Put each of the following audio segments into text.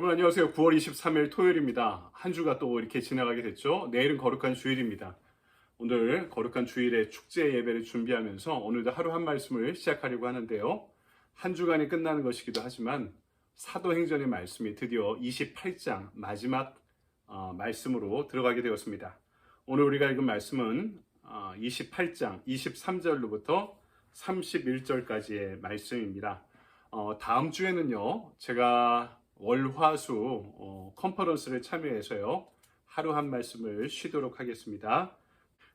여러분 안녕하세요. 9월 23일 토요일입니다. 한 주가 또 이렇게 지나가게 됐죠. 내일은 거룩한 주일입니다. 오늘 거룩한 주일의 축제 예배를 준비하면서 오늘도 하루 한 말씀을 시작하려고 하는데요. 한 주간이 끝나는 것이기도 하지만 사도행전의 말씀이 드디어 28장 마지막 말씀으로 들어가게 되었습니다. 오늘 우리가 읽은 말씀은 28장 23절로부터 31절까지의 말씀입니다. 다음 주에는요, 제가 월화수 컨퍼런스를 참여해서요, 하루 한 말씀을 쉬도록 하겠습니다.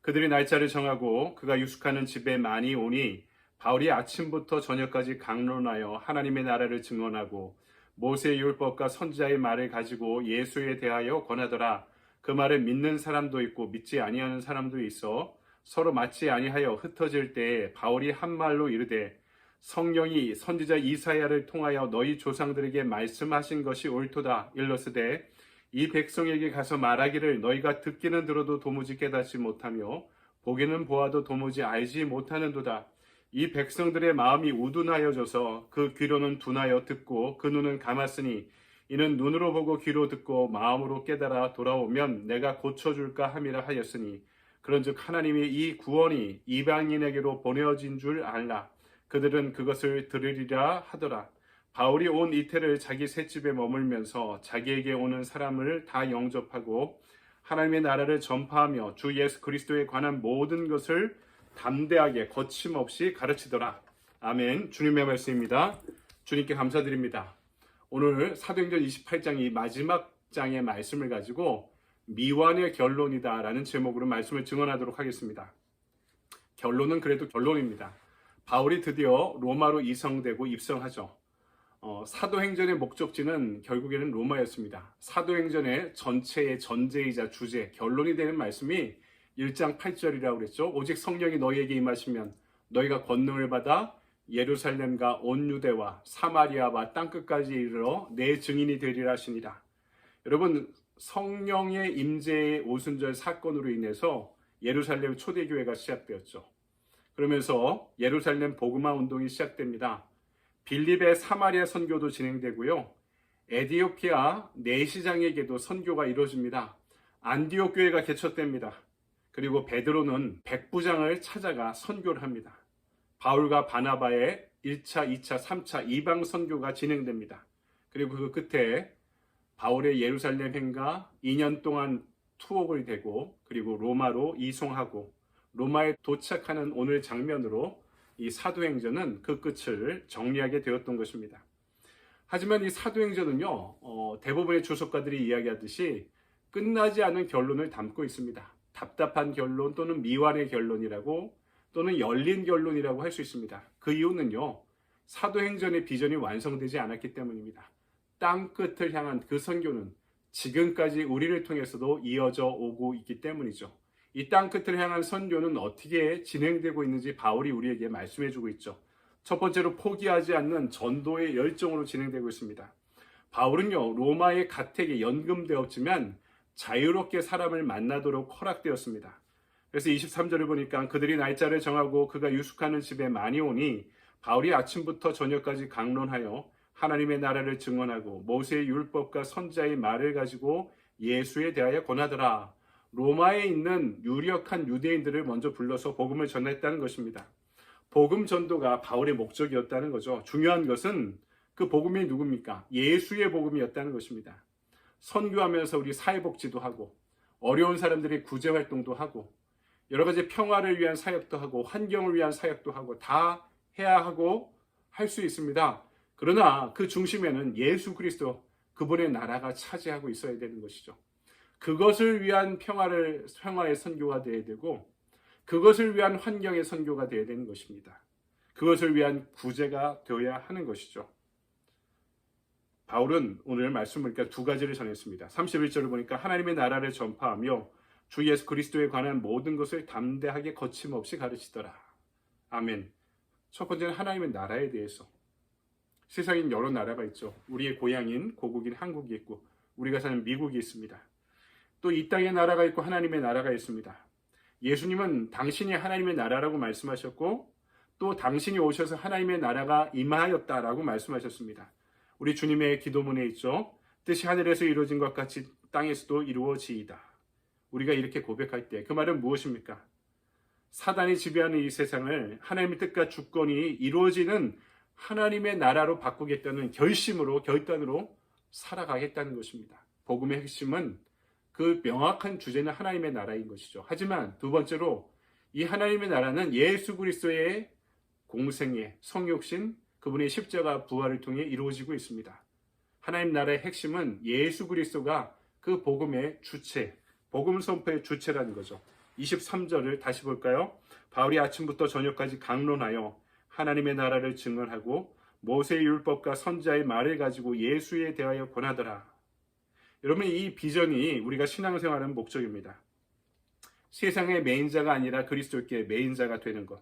그들이 날짜를 정하고 그가 유숙하는 집에 많이 오니 바울이 아침부터 저녁까지 강론하여 하나님의 나라를 증언하고 모세의 율법과 선지자의 말을 가지고 예수에 대하여 권하더라. 그 말을 믿는 사람도 있고 믿지 아니하는 사람도 있어 서로 맞지 아니하여 흩어질 때에 바울이 한 말로 이르되 성령이 선지자 이사야를 통하여 너희 조상들에게 말씀하신 것이 옳도다. 일러스되 이 백성에게 가서 말하기를 너희가 듣기는 들어도 도무지 깨닫지 못하며 보기는 보아도 도무지 알지 못하는도다. 이 백성들의 마음이 우둔하여져서 그 귀로는 둔하여 듣고 그 눈은 감았으니 이는 눈으로 보고 귀로 듣고 마음으로 깨달아 돌아오면 내가 고쳐줄까 함이라 하였으니 그런즉 하나님이 이 구원이 이방인에게로 보내어진 줄 알라. 그들은 그것을 들으리라 하더라. 바울이 온 이태를 자기 셋집에 머물면서 자기에게 오는 사람을 다 영접하고 하나님의 나라를 전파하며 주 예수 그리스도에 관한 모든 것을 담대하게 거침없이 가르치더라. 아멘. 주님의 말씀입니다. 주님께 감사드립니다. 오늘 사도행전 28장 이 마지막 장의 말씀을 가지고 미완의 결론이다 라는 제목으로 말씀을 증언하도록 하겠습니다. 결론은 그래도 결론입니다. 바울이 드디어 로마로 이성되고 입성하죠. 사도행전의 목적지는 결국에는 로마였습니다. 사도행전의 전체의 전제이자 주제, 결론이 되는 말씀이 1장 8절이라고 그랬죠. 오직 성령이 너희에게 임하시면 너희가 권능을 받아 예루살렘과 온 유대와 사마리아와 땅끝까지 이르러 내 증인이 되리라 하시니라. 여러분, 성령의 임재의 오순절 사건으로 인해서 예루살렘 초대교회가 시작되었죠. 그러면서 예루살렘 복음화 운동이 시작됩니다. 빌립의 사마리아 선교도 진행되고요. 에디오피아 내시장에게도 선교가 이루어집니다. 안디옥 교회가 개척됩니다. 그리고 베드로는 백부장을 찾아가 선교를 합니다. 바울과 바나바의 1차, 2차, 3차 이방 선교가 진행됩니다. 그리고 그 끝에 바울의 예루살렘 행가 2년 동안 투옥이 되고 그리고 로마로 이송하고 로마에 도착하는 오늘 장면으로 이 사도행전은 그 끝을 정리하게 되었던 것입니다. 하지만 이 사도행전은요, 대부분의 주석가들이 이야기하듯이 끝나지 않은 결론을 담고 있습니다. 답답한 결론 또는 미완의 결론이라고 또는 열린 결론이라고 할 수 있습니다. 그 이유는요, 사도행전의 비전이 완성되지 않았기 때문입니다. 땅 끝을 향한 그 선교는 지금까지 우리를 통해서도 이어져 오고 있기 때문이죠. 이 땅 끝을 향한 선교는 어떻게 진행되고 있는지 바울이 우리에게 말씀해주고 있죠. 첫 번째로 포기하지 않는 전도의 열정으로 진행되고 있습니다. 바울은요, 로마의 가택에 연금되었지만 자유롭게 사람을 만나도록 허락되었습니다. 그래서 23절을 보니까 그들이 날짜를 정하고 그가 유숙하는 집에 많이 오니 바울이 아침부터 저녁까지 강론하여 하나님의 나라를 증언하고 모세의 율법과 선지자의 말을 가지고 예수에 대하여 권하더라. 로마에 있는 유력한 유대인들을 먼저 불러서 복음을 전했다는 것입니다. 복음 전도가 바울의 목적이었다는 거죠. 중요한 것은 그 복음이 누굽니까? 예수의 복음이었다는 것입니다. 선교하면서 우리 사회복지도 하고 어려운 사람들의 구제활동도 하고 여러 가지 평화를 위한 사역도 하고 환경을 위한 사역도 하고 다 해야 하고 할 수 있습니다. 그러나 그 중심에는 예수 그리스도 그분의 나라가 차지하고 있어야 되는 것이죠. 그것을 위한 평화의 선교가 되어야 되고 그것을 위한 환경의 선교가 되어야 되는 것입니다. 그것을 위한 구제가 되어야 하는 것이죠. 바울은 오늘 말씀을 보니까 두 가지를 전했습니다. 31절을 보니까 하나님의 나라를 전파하며 주 예수 그리스도에 관한 모든 것을 담대하게 거침없이 가르치더라. 아멘. 첫 번째는 하나님의 나라에 대해서. 세상엔 여러 나라가 있죠. 우리의 고향인 고국인 한국이 있고 우리가 사는 미국이 있습니다. 또 이 땅의 나라가 있고 하나님의 나라가 있습니다. 예수님은 당신이 하나님의 나라라고 말씀하셨고 또 당신이 오셔서 하나님의 나라가 임하였다라고 말씀하셨습니다. 우리 주님의 기도문에 있죠. 뜻이 하늘에서 이루어진 것 같이 땅에서도 이루어지이다. 우리가 이렇게 고백할 때 그 말은 무엇입니까? 사단이 지배하는 이 세상을 하나님의 뜻과 주권이 이루어지는 하나님의 나라로 바꾸겠다는 결단으로 살아가겠다는 것입니다. 복음의 핵심은 그 명확한 주제는 하나님의 나라인 것이죠. 하지만 두 번째로 이 하나님의 나라는 예수 그리스도의 공생애, 성육신, 그분의 십자가 부활을 통해 이루어지고 있습니다. 하나님 나라의 핵심은 예수 그리스도가 그 복음의 주체, 복음 선포의 주체라는 거죠. 23절을 다시 볼까요? 바울이 아침부터 저녁까지 강론하여 하나님의 나라를 증언하고 모세의 율법과 선지자의 말을 가지고 예수에 대하여 권하더라. 여러분, 이 비전이 우리가 신앙생활하는 목적입니다. 세상의 메인자가 아니라 그리스도께 메인자가 되는 것.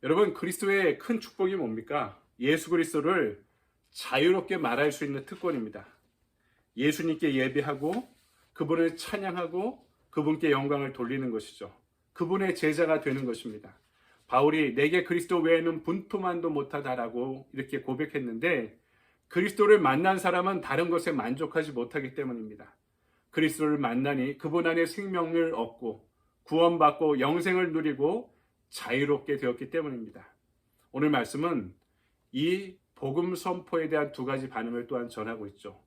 여러분, 그리스도의 큰 축복이 뭡니까? 예수 그리스도를 자유롭게 말할 수 있는 특권입니다. 예수님께 예배하고 그분을 찬양하고 그분께 영광을 돌리는 것이죠. 그분의 제자가 되는 것입니다. 바울이 내게 그리스도 외에는 분투만도 못하다라고 이렇게 고백했는데 그리스도를 만난 사람은 다른 것에 만족하지 못하기 때문입니다. 그리스도를 만나니 그분 안에 생명을 얻고 구원받고 영생을 누리고 자유롭게 되었기 때문입니다. 오늘 말씀은 이 복음 선포에 대한 두 가지 반응을 또한 전하고 있죠.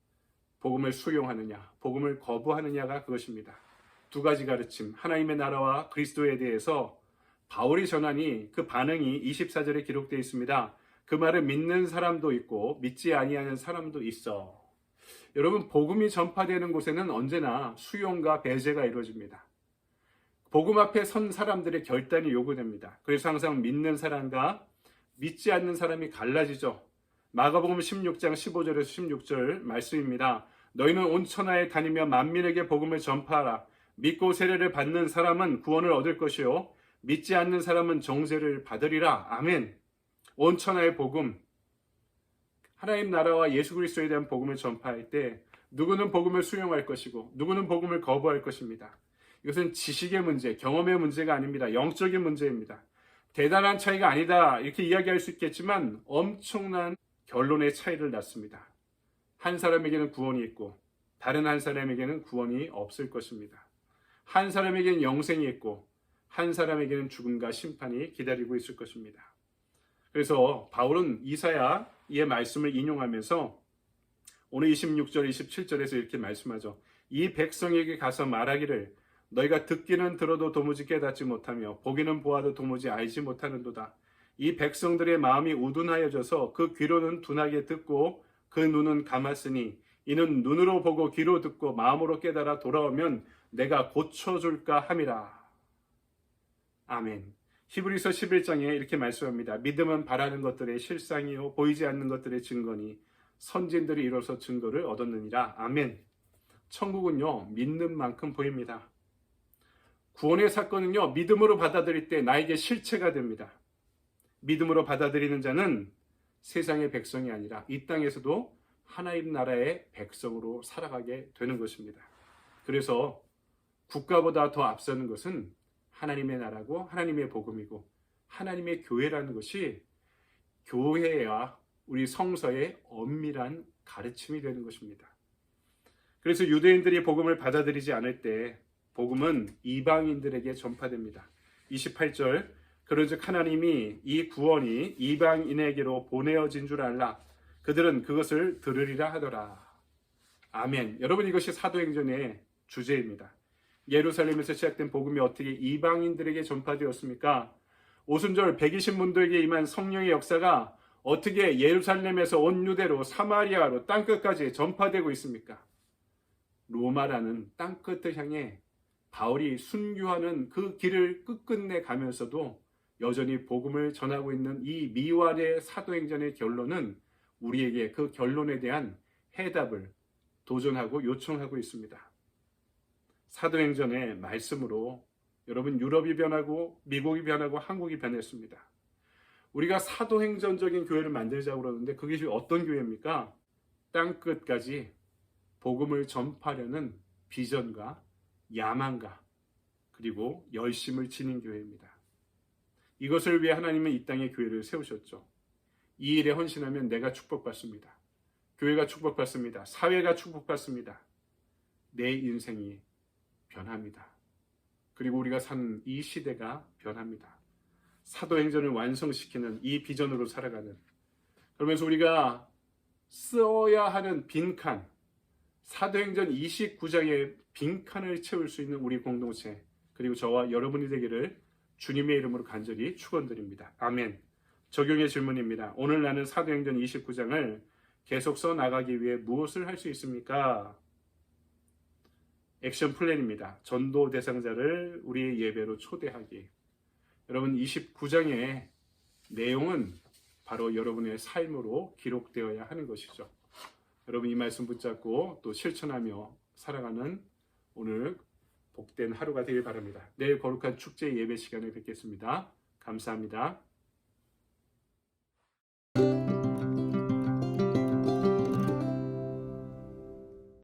복음을 수용하느냐, 복음을 거부하느냐가 그것입니다. 두 가지 가르침, 하나님의 나라와 그리스도에 대해서 바울이 전하니 그 반응이 24절에 기록되어 있습니다. 그 말을 믿는 사람도 있고 믿지 아니하는 사람도 있어. 여러분, 복음이 전파되는 곳에는 언제나 수용과 배제가 이루어집니다. 복음 앞에 선 사람들의 결단이 요구됩니다. 그래서 항상 믿는 사람과 믿지 않는 사람이 갈라지죠. 마가복음 16장 15절에서 16절 말씀입니다. 너희는 온 천하에 다니며 만민에게 복음을 전파하라. 믿고 세례를 받는 사람은 구원을 얻을 것이요 믿지 않는 사람은 정죄를 받으리라. 아멘. 온 천하의 복음, 하나님 나라와 예수 그리스도에 대한 복음을 전파할 때 누구는 복음을 수용할 것이고 누구는 복음을 거부할 것입니다. 이것은 지식의 문제, 경험의 문제가 아닙니다. 영적인 문제입니다. 대단한 차이가 아니다 이렇게 이야기할 수 있겠지만 엄청난 결론의 차이를 낳습니다. 한 사람에게는 구원이 있고 다른 한 사람에게는 구원이 없을 것입니다. 한 사람에게는 영생이 있고 한 사람에게는 죽음과 심판이 기다리고 있을 것입니다. 그래서 바울은 이사야의 말씀을 인용하면서 오늘 26절, 27절에서 이렇게 말씀하죠. 이 백성에게 가서 말하기를 너희가 듣기는 들어도 도무지 깨닫지 못하며 보기는 보아도 도무지 알지 못하는도다. 이 백성들의 마음이 우둔하여져서 그 귀로는 둔하게 듣고 그 눈은 감았으니 이는 눈으로 보고 귀로 듣고 마음으로 깨달아 돌아오면 내가 고쳐줄까 함이라. 아멘. 히브리서 11장에 이렇게 말씀합니다. 믿음은 바라는 것들의 실상이요 보이지 않는 것들의 증거니 선진들이 이로써 증거를 얻었느니라. 아멘. 천국은요 믿는 만큼 보입니다. 구원의 사건은요 믿음으로 받아들일 때 나에게 실체가 됩니다. 믿음으로 받아들이는 자는 세상의 백성이 아니라 이 땅에서도 하나님 나라의 백성으로 살아가게 되는 것입니다. 그래서 국가보다 더 앞서는 것은 하나님의 나라고 하나님의 복음이고 하나님의 교회라는 것이 교회와 우리 성서의 엄밀한 가르침이 되는 것입니다. 그래서 유대인들이 복음을 받아들이지 않을 때 복음은 이방인들에게 전파됩니다. 28절 그런즉 하나님이 이 구원이 이방인에게로 보내어진 줄 알라. 그들은 그것을 들으리라 하더라. 아멘. 여러분 이것이 사도행전의 주제입니다. 예루살렘에서 시작된 복음이 어떻게 이방인들에게 전파되었습니까? 오순절 120문도에게 임한 성령의 역사가 어떻게 예루살렘에서 온 유대로 사마리아로 땅끝까지 전파되고 있습니까? 로마라는 땅끝을 향해 바울이 순교하는 그 길을 끝끝내 가면서도 여전히 복음을 전하고 있는 이 미완의 사도행전의 결론은 우리에게 그 결론에 대한 해답을 도전하고 요청하고 있습니다. 사도행전의 말씀으로 여러분 유럽이 변하고 미국이 변하고 한국이 변했습니다. 우리가 사도행전적인 교회를 만들자고 그러는데 그게 어떤 교회입니까? 땅끝까지 복음을 전파하려는 비전과 야망과 그리고 열심을 지닌 교회입니다. 이것을 위해 하나님은 이 땅에 교회를 세우셨죠. 이 일에 헌신하면 내가 축복받습니다. 교회가 축복받습니다. 사회가 축복받습니다. 내 인생이 변합니다. 그리고 우리가 사는 이 시대가 변합니다. 사도행전을 완성시키는 이 비전으로 살아가는, 그러면서 우리가 써야 하는 빈칸, 사도행전 29장의 빈칸을 채울 수 있는 우리 공동체, 그리고 저와 여러분이 되기를 주님의 이름으로 간절히 축원드립니다. 아멘. 적용의 질문입니다. 오늘 나는 사도행전 29장을 계속 써 나가기 위해 무엇을 할 수 있습니까? 액션 플랜입니다. 전도 대상자를 우리의 예배로 초대하기. 여러분, 29장의 내용은 바로 여러분의 삶으로 기록되어야 하는 것이죠. 여러분, 이 말씀 붙잡고 또 실천하며 살아가는 오늘 복된 하루가 되길 바랍니다. 내일 거룩한 축제 예배 시간에 뵙겠습니다. 감사합니다.